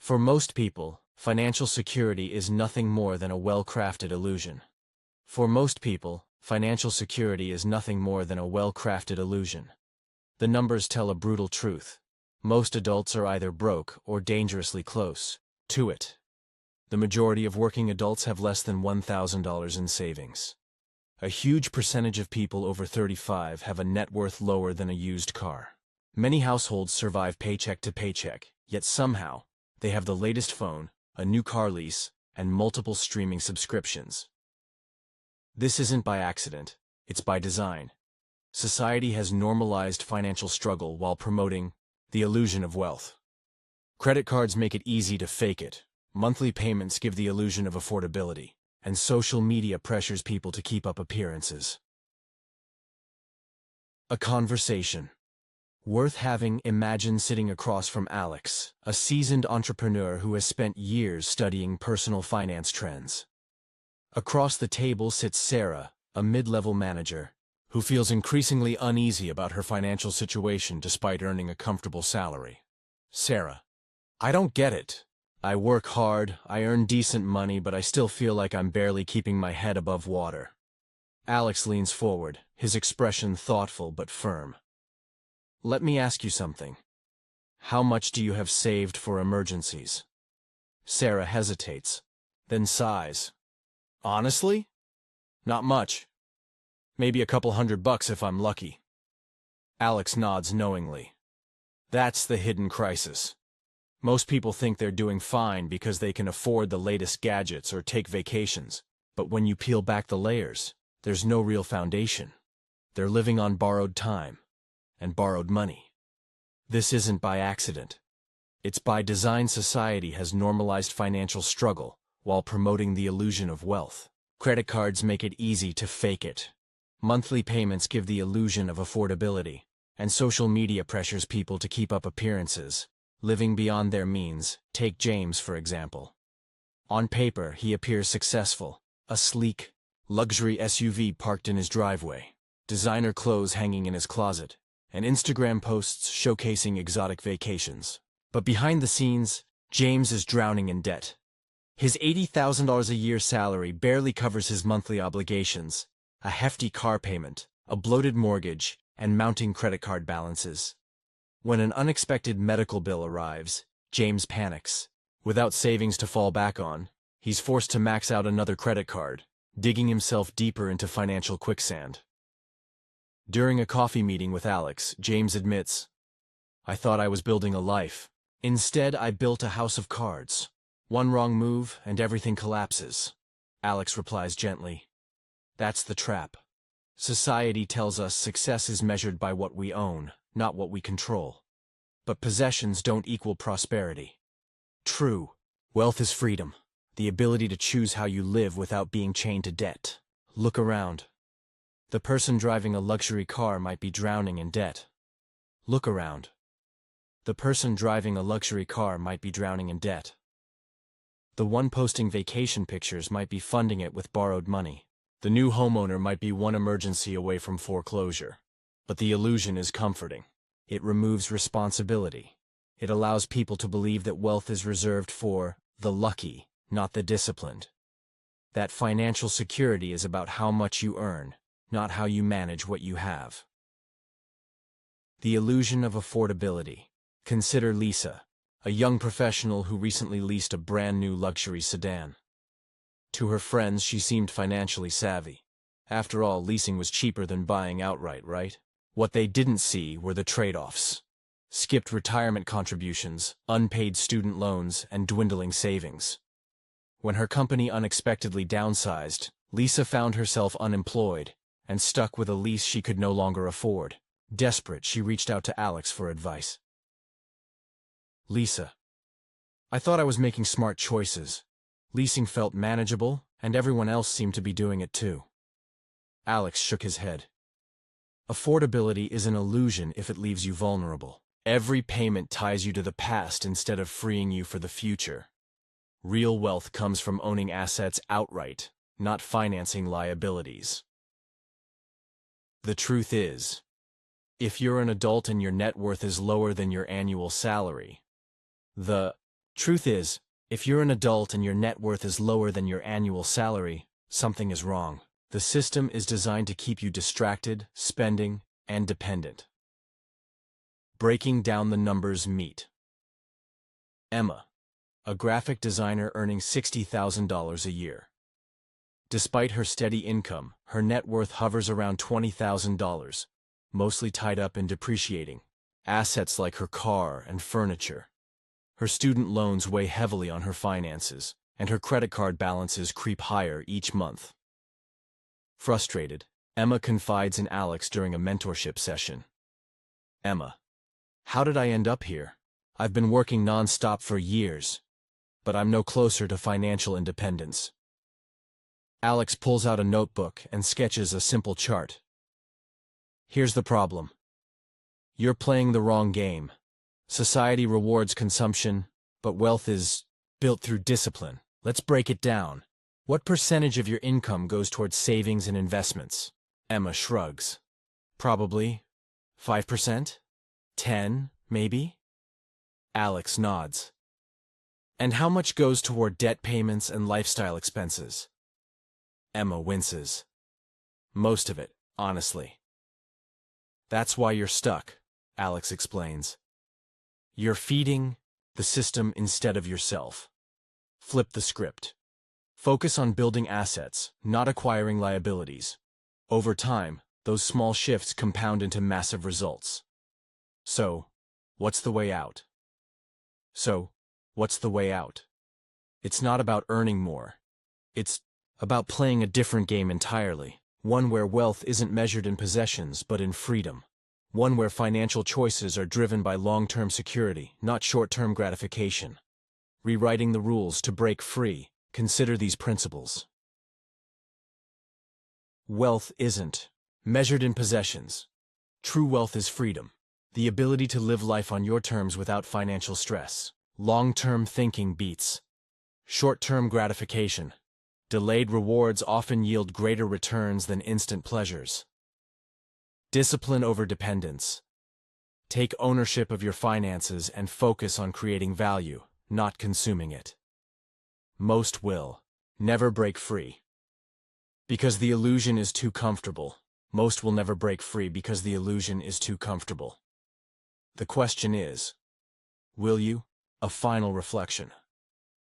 For most people, financial security is nothing more than a well-crafted illusion. For most people, financial security is nothing more than a well-crafted illusion. The numbers tell a brutal truth. Most adults are either broke or dangerously close to it. The majority of working adults have less than $1,000 in savings. A huge percentage of people over 35 have a net worth lower than a used car. Many households survive paycheck to paycheck, yet somehow, they have the latest phone, a new car lease, and multiple streaming subscriptions. This isn't by accident, it's by design. Society has normalized financial struggle while promoting the illusion of wealth. Credit cards make it easy to fake it. Monthly payments give the illusion of affordability, and social media pressures people to keep up appearances. A conversation worth having. Imagine sitting across from Alex, a seasoned entrepreneur who has spent years studying personal finance trends. Across the table sits Sarah, a mid-level manager, who feels increasingly uneasy about her financial situation despite earning a comfortable salary. Sarah: I don't get it. I work hard, I earn decent money, but I still feel like I'm barely keeping my head above water. Alex leans forward, his expression thoughtful but firm. Let me ask you something. How much do you have saved for emergencies? Sarah hesitates, then sighs. Honestly? Not much. Maybe a couple $100 if I'm lucky. Alex nods knowingly. That's the hidden crisis. Most people think they're doing fine because they can afford the latest gadgets or take vacations. But when you peel back the layers, there's no real foundation. They're living on borrowed time and borrowed money. This isn't by accident. It's by design. Society has normalized financial struggle while promoting the illusion of wealth. Credit cards make it easy to fake it. Monthly payments give the illusion of affordability, and social media pressures people to keep up appearances, living beyond their means. Take James, for example. On paper, he appears successful. A sleek, luxury SUV parked in his driveway, designer clothes hanging in his closet, and Instagram posts showcasing exotic vacations. But behind the scenes, James is drowning in debt. His $80,000 a year salary barely covers his monthly obligations, a hefty car payment, a bloated mortgage, and mounting credit card balances. When an unexpected medical bill arrives, James panics. Without savings to fall back on, he's forced to max out another credit card, digging himself deeper into financial quicksand. During a coffee meeting with Alex, James admits, I thought I was building a life. Instead, I built a house of cards. One wrong move, and everything collapses. Alex replies gently, that's the trap. Society tells us success is measured by what we own, not what we control. But possessions don't equal prosperity. True, wealth is freedom, the ability to choose how you live without being chained to debt. Look around. The person driving a luxury car might be drowning in debt. Look around. The person driving a luxury car might be drowning in debt. The one posting vacation pictures might be funding it with borrowed money. The new homeowner might be one emergency away from foreclosure. But the illusion is comforting. It removes responsibility. It allows people to believe that wealth is reserved for the lucky, not the disciplined. That financial security is about how much you earn, not how you manage what you have. The illusion of affordability. Consider Lisa, a young professional who recently leased a brand new luxury sedan. To her friends, she seemed financially savvy. After all, leasing was cheaper than buying outright, right? What they didn't see were the trade-offs. Skipped retirement contributions, unpaid student loans, and dwindling savings. When her company unexpectedly downsized, Lisa found herself unemployed and stuck with a lease she could no longer afford. Desperate, she reached out to Alex for advice. Lisa: I thought I was making smart choices. Leasing felt manageable, and everyone else seemed to be doing it too. Alex shook his head. Affordability is an illusion if it leaves you vulnerable. Every payment ties you to the past instead of freeing you for the future. Real wealth comes from owning assets outright, not financing liabilities. The truth is, if you're an adult and your net worth is lower than your annual salary, the Truth is, if you're an adult and your net worth is lower than your annual salary, something is wrong. The system is designed to keep you distracted, spending, and dependent. Breaking down the numbers meet. Emma, a graphic designer earning $60,000 a year. Despite her steady income, her net worth hovers around $20,000, mostly tied up in depreciating assets like her car and furniture. Her student loans weigh heavily on her finances, and her credit card balances creep higher each month. Frustrated, Emma confides in Alex during a mentorship session. Emma, how did I end up here? I've been working non-stop for years, but I'm no closer to financial independence. Alex pulls out a notebook and sketches a simple chart. Here's the problem. You're playing the wrong game. Society rewards consumption, but wealth is built through discipline. Let's break it down. What percentage of your income goes towards savings and investments? Emma shrugs. Probably 5%? 10, maybe? Alex nods. And how much goes toward debt payments and lifestyle expenses? Emma winces. Most of it, honestly. That's why you're stuck, Alex explains. You're feeding the system instead of yourself. Flip the script. Focus on building assets, not acquiring liabilities. Over time, those small shifts compound into massive results. So, what's the way out? It's not about earning more. It's about playing a different game entirely. One where wealth isn't measured in possessions, but in freedom. One where financial choices are driven by long-term security, not short-term gratification. Rewriting the rules to break free. Consider these principles. Wealth isn't measured in possessions. True wealth is freedom. The ability to live life on your terms without financial stress. Long-term thinking beats short-term gratification. Delayed rewards often yield greater returns than instant pleasures. Discipline over dependence. Take ownership of your finances and focus on creating value, not consuming it. Most will never break free because the illusion is too comfortable. Most will never break free because the illusion is too comfortable. The question is, will you? A final reflection.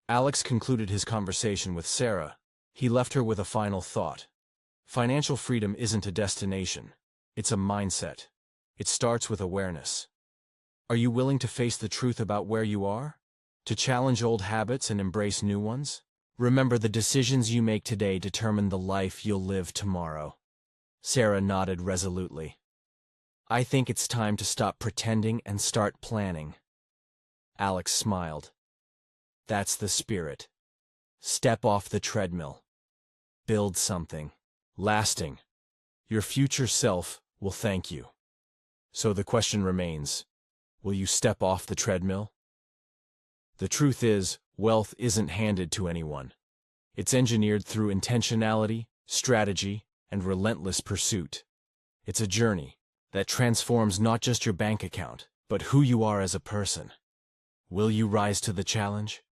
Alex concluded his conversation with Sarah. He left her with a final thought. Financial freedom isn't a destination. It's a mindset. It starts with awareness. Are you willing to face the truth about where you are? To challenge old habits and embrace new ones? Remember, the decisions you make today determine the life you'll live tomorrow. Sarah nodded resolutely. I think it's time to stop pretending and start planning. Alex smiled. That's the spirit. Step off the treadmill. Build something lasting. Your future self will thank you. So the question remains, will you step off the treadmill? The truth is, wealth isn't handed to anyone. It's engineered through intentionality, strategy, and relentless pursuit. It's a journey that transforms not just your bank account, but who you are as a person. Will you rise to the challenge?